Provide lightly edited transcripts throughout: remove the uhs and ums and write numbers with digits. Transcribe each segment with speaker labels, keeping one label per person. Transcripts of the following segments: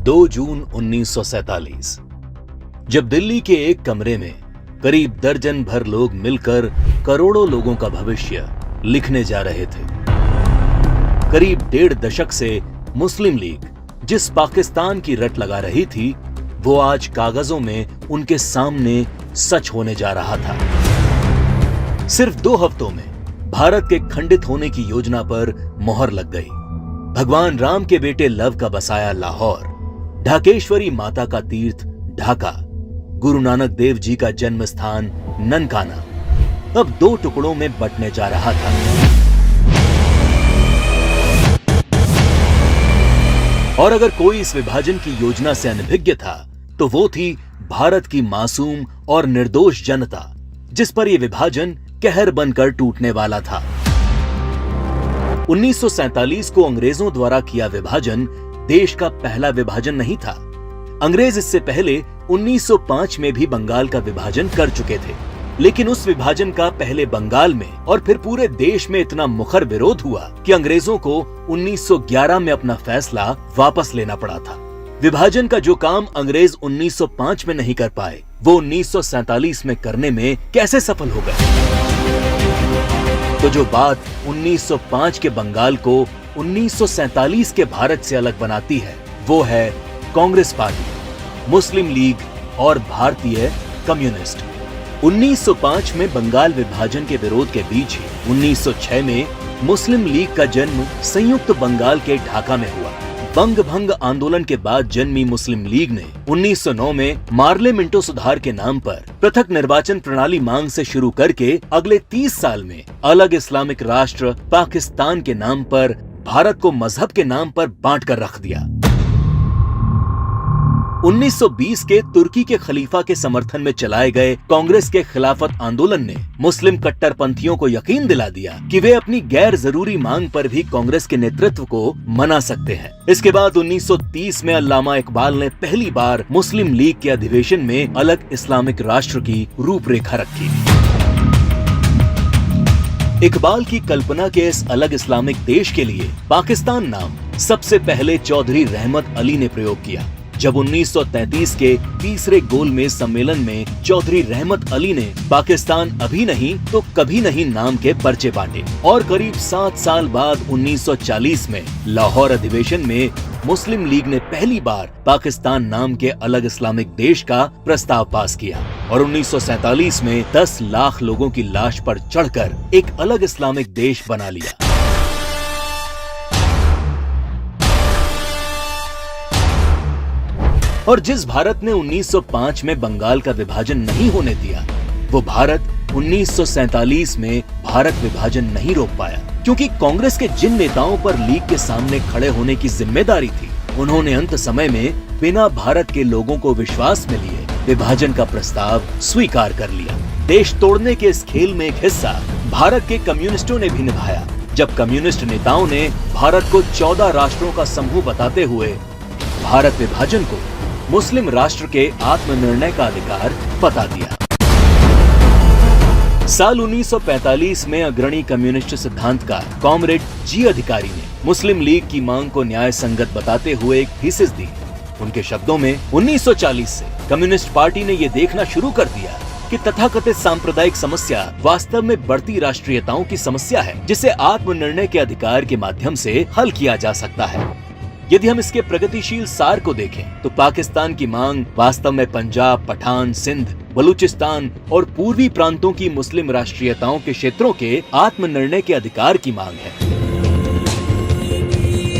Speaker 1: 2 जून 1947 जब दिल्ली के एक कमरे में करीब दर्जन भर लोग मिलकर करोड़ों लोगों का भविष्य लिखने जा रहे थे। करीब 1.5 दशक से मुस्लिम लीग जिस पाकिस्तान की रट लगा रही थी, वो आज कागजों में उनके सामने सच होने जा रहा था। सिर्फ 2 हफ्तों में भारत के खंडित होने की योजना पर मोहर लग गई। भगवान राम के बेटे लव का बसाया लाहौर, ढाकेश्वरी माता का तीर्थ ढाका, गुरु नानक देव जी का जन्म स्थान ननकाना अब 2 टुकड़ों में बंटने जा रहा था। और अगर कोई इस विभाजन की योजना से अनभिज्ञ था तो वो थी भारत की मासूम और निर्दोष जनता, जिस पर यह विभाजन कहर बनकर टूटने वाला था। 1947 को अंग्रेजों द्वारा किया विभाजन देश का पहला विभाजन नहीं था। अंग्रेज इससे पहले 1905 में भी बंगाल का विभाजन कर चुके थे, लेकिन उस विभाजन का पहले बंगाल में और फिर पूरे देश में इतना मुखर विरोध हुआ कि अंग्रेजों को 1911 में अपना फैसला वापस लेना पड़ा था। विभाजन का जो काम अंग्रेज 1905 में नहीं कर पाए, वो 1947 में करने में कैसे सफल हो गए? तो जो बात 1905 के बंगाल को 1947 के भारत से अलग बनाती है, वो है कांग्रेस पार्टी, मुस्लिम लीग और भारतीय कम्युनिस्ट। 1905 में बंगाल विभाजन के विरोध के बीच ही 1906 में मुस्लिम लीग का जन्म संयुक्त बंगाल के ढाका में हुआ। बंग भंग आंदोलन के बाद जन्मी मुस्लिम लीग ने 1909 में मार्ले मिंटो सुधार के नाम पर पृथक निर्वाचन प्रणाली मांग से शुरू करके अगले 30 साल में अलग इस्लामिक राष्ट्र पाकिस्तान के नाम पर भारत को मजहब के नाम पर बांट कर रख दिया। 1920 के तुर्की के खलीफा के समर्थन में चलाए गए कांग्रेस के खिलाफत आंदोलन ने मुस्लिम कट्टरपंथियों को यकीन दिला दिया कि वे अपनी गैर जरूरी मांग पर भी कांग्रेस के नेतृत्व को मना सकते हैं। इसके बाद 1930 में अल्लामा इकबाल ने पहली बार मुस्लिम लीग के अधिवेशन में अलग इस्लामिक राष्ट्र की रूपरेखा रखी। इकबाल की कल्पना के इस अलग इस्लामिक देश के लिए पाकिस्तान नाम सबसे पहले चौधरी रहमत अली ने प्रयोग किया। जब 1933 के तीसरे गोलमेज सम्मेलन में चौधरी रहमत अली ने पाकिस्तान अभी नहीं तो कभी नहीं नाम के पर्चे बांटे और करीब 7 साल बाद 1940 में लाहौर अधिवेशन में मुस्लिम लीग ने पहली बार पाकिस्तान नाम के अलग इस्लामिक देश का प्रस्ताव पास किया और 1947 में 10 लाख लोगों की लाश पर चढ़कर एक अलग इस्लामिक देश बना लिया। और जिस भारत ने 1905 में बंगाल का विभाजन नहीं होने दिया, वो भारत 1947 में भारत विभाजन नहीं रोक पाया, क्योंकि कांग्रेस के जिन नेताओं पर लीग के सामने खड़े होने की जिम्मेदारी थी, उन्होंने अंत समय में बिना भारत के लोगों को विश्वास में लिए विभाजन का प्रस्ताव स्वीकार कर लिया। देश तोड़ने के इस खेल में एक हिस्सा भारत के कम्युनिस्टों ने भी निभाया, जब कम्युनिस्ट नेताओं ने भारत को 14 राष्ट्रों का समूह बताते हुए भारत विभाजन को मुस्लिम राष्ट्र के आत्मनिर्णय का अधिकार बता दिया। साल 1945 में अग्रणी कम्युनिस्ट सिद्धांतकार कॉमरेड जी अधिकारी ने मुस्लिम लीग की मांग को न्याय संगत बताते हुए एक थीसिस दी। उनके शब्दों में 1940 से कम्युनिस्ट पार्टी ने ये देखना शुरू कर दिया कि तथाकथित सांप्रदायिक समस्या वास्तव में बढ़ती राष्ट्रीयताओं की समस्या है, जिसे आत्मनिर्णय के अधिकार के माध्यम से हल किया जा सकता है। यदि हम इसके प्रगतिशील सार को देखें तो पाकिस्तान की मांग वास्तव में पंजाब, पठान, सिंध, बलूचिस्तान और पूर्वी प्रांतों की मुस्लिम राष्ट्रीयताओं के क्षेत्रों के आत्मनिर्णय के अधिकार की मांग है।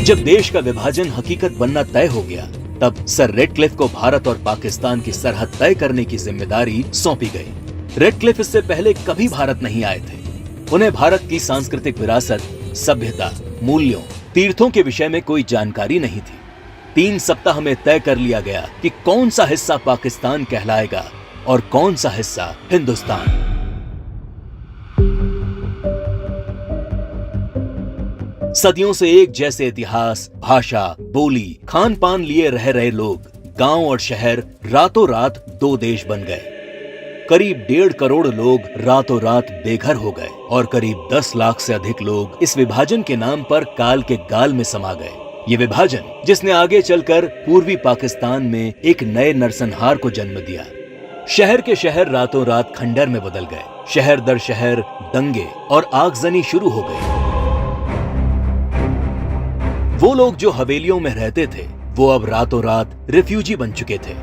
Speaker 1: जब देश का विभाजन हकीकत बनना तय हो गया, तब सर रेडक्लिफ को भारत और पाकिस्तान की सरहद तय करने की जिम्मेदारी सौंपी गई। रेडक्लिफ इससे पहले कभी भारत नहीं आए थे। उन्हें भारत की सांस्कृतिक विरासत, सभ्यता, मूल्यों, तीर्थों के विषय में कोई जानकारी नहीं थी। 3 सप्ताह में तय कर लिया गया कि कौन सा हिस्सा पाकिस्तान कहलाएगा और कौन सा हिस्सा हिंदुस्तान। सदियों से एक जैसे इतिहास, भाषा, बोली, खान पान लिए रह रहे लोग, गांव और शहर रातों रात 2 देश बन गए। करीब 1.5 करोड़ लोग रातों रात बेघर हो गए और करीब 10 लाख से अधिक लोग इस विभाजन के नाम पर काल के गाल में समा गए। ये विभाजन जिसने आगे चलकर पूर्वी पाकिस्तान में एक नए नरसंहार को जन्म दिया। शहर के शहर रातों रात खंडर में बदल गए। शहर दर शहर दंगे और आगजनी शुरू हो गई। वो लोग जो हवेलियों में रहते थे वो अब रातों रात रिफ्यूजी बन चुके थे।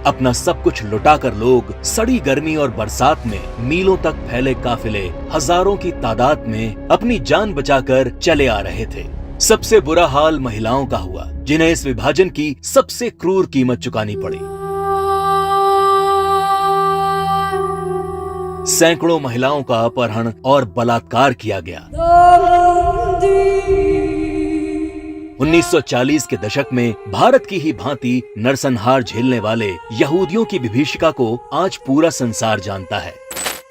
Speaker 1: अपना सब कुछ लुटाकर लोग सड़ी गर्मी और बरसात में मीलों तक फैले काफिले हजारों की तादाद में अपनी जान बचाकर चले आ रहे थे। सबसे बुरा हाल महिलाओं का हुआ, जिन्हें इस विभाजन की सबसे क्रूर कीमत चुकानी पड़ी। सैकड़ों महिलाओं का अपहरण और बलात्कार किया गया। 1940 के दशक में भारत की ही भांति नरसंहार झेलने वाले यहूदियों की विभीषिका को आज पूरा संसार जानता है।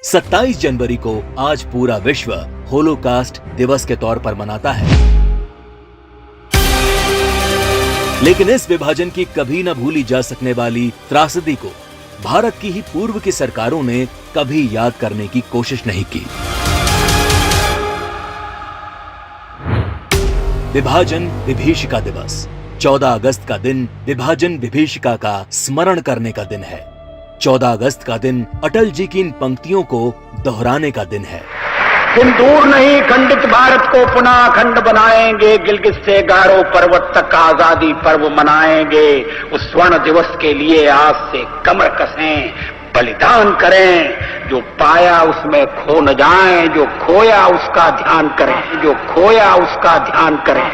Speaker 1: 27 जनवरी को आज पूरा विश्व होलोकास्ट दिवस के तौर पर मनाता है। लेकिन इस विभाजन की कभी न भूली जा सकने वाली त्रासदी को भारत की ही पूर्व की सरकारों ने कभी याद करने की कोशिश नहीं की। विभाजन विभीषिका दिवस 14 अगस्त का दिन विभाजन विभीषिका का स्मरण करने का दिन है। 14 अगस्त का दिन अटल जी की इन पंक्तियों को दोहराने का दिन है।
Speaker 2: दिन दूर नहीं, खंडित भारत को पुनः अखंड बनाएंगे। गिलगित से गारो पर्वत तक आजादी पर्व मनाएंगे। उस स्वर्ण दिवस के लिए आज से कमर कसें, बलिदान करें। जो पाया उसमें खो न जाएं, जो खोया उसका ध्यान करें, जो खोया उसका ध्यान करें।